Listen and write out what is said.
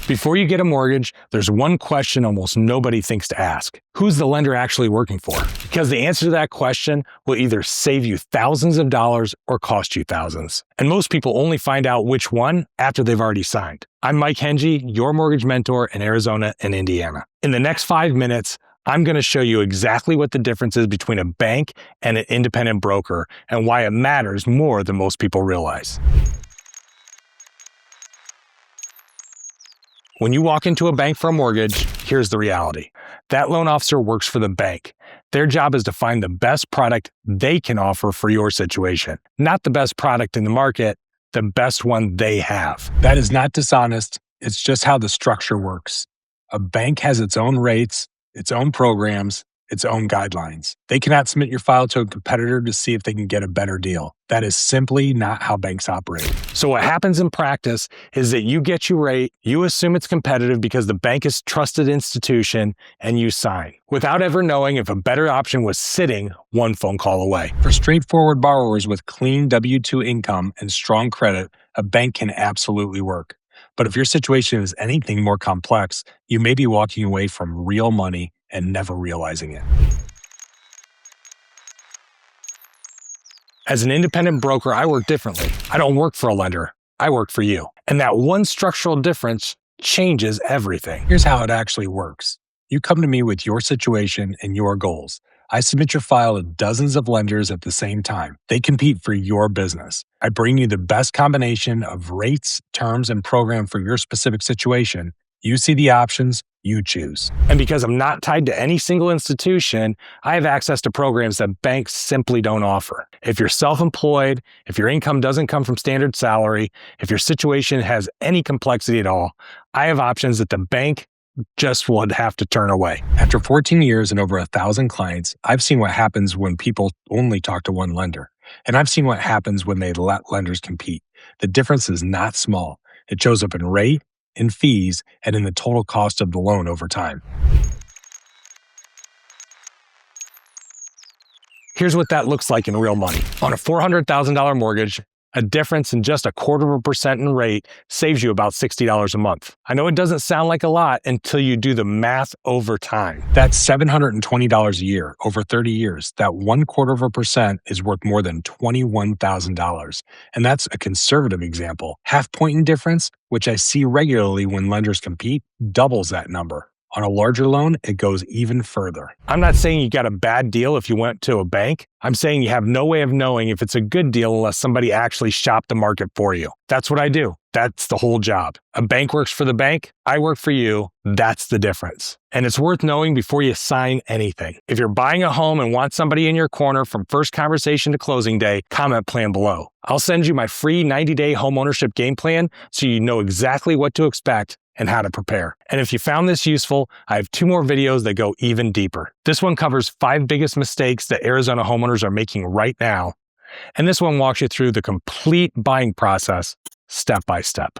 Before you get a mortgage, there's one question almost nobody thinks to ask. Who's the lender actually working for? Because the answer to that question will either save you thousands of dollars or cost you thousands. And most people only find out which one after they've already signed. I'm Mike Hengy, your mortgage mentor in Arizona and Indiana. In the next 5 minutes, I'm going to show you exactly what the difference is between a bank and an independent broker and why it matters more than most people realize. When you walk into a bank for a mortgage, here's the reality. That loan officer works for the bank. Their job is to find the best product they can offer for your situation. Not the best product in the market, the best one they have. That is not dishonest. It's just how the structure works. A bank has its own rates, its own programs, its own guidelines. They cannot submit your file to a competitor to see if they can get a better deal. That is simply not how banks operate. So what happens in practice is that you get your rate, you assume it's competitive because the bank is a trusted institution, and you sign, without ever knowing if a better option was sitting one phone call away. For straightforward borrowers with clean W-2 income and strong credit, a bank can absolutely work. But if your situation is anything more complex, you may be walking away from real money and never realizing it. As an independent broker, I work differently. I don't work for a lender. I work for you. And that one structural difference changes everything. Here's how it actually works. You come to me with your situation and your goals. I submit your file to dozens of lenders at the same time. They compete for your business. I bring you the best combination of rates, terms, and program for your specific situation. You see the options, you choose. And because I'm not tied to any single institution, I have access to programs that banks simply don't offer. If you're self-employed, if your income doesn't come from standard salary, if your situation has any complexity at all, I have options that the bank just would have to turn away. After 14 years and over 1,000 clients, I've seen what happens when people only talk to one lender. And I've seen what happens when they let lenders compete. The difference is not small. It shows up in rate, in fees, and in the total cost of the loan over time. Here's what that looks like in real money. On a $400,000 mortgage, a difference in just 0.25% in rate saves you about $60 a month. I know it doesn't sound like a lot until you do the math over time. That's $720 a year over 30 years. That 0.25% is worth more than $21,000. And that's a conservative example. Half point in difference, which I see regularly when lenders compete, doubles that number. On a larger loan, it goes even further. I'm not saying you got a bad deal if you went to a bank. I'm saying you have no way of knowing if it's a good deal unless somebody actually shopped the market for you. That's what I do. That's the whole job. A bank works for the bank. I work for you. That's the difference. And it's worth knowing before you sign anything. If you're buying a home and want somebody in your corner from first conversation to closing day, comment plan below. I'll send you my free 90-day homeownership game plan so you know exactly what to expect and how to prepare. And if you found this useful, I have 2 more videos that go even deeper. This one covers 5 biggest mistakes that Arizona homeowners are making right now. And this one walks you through the complete buying process step by step.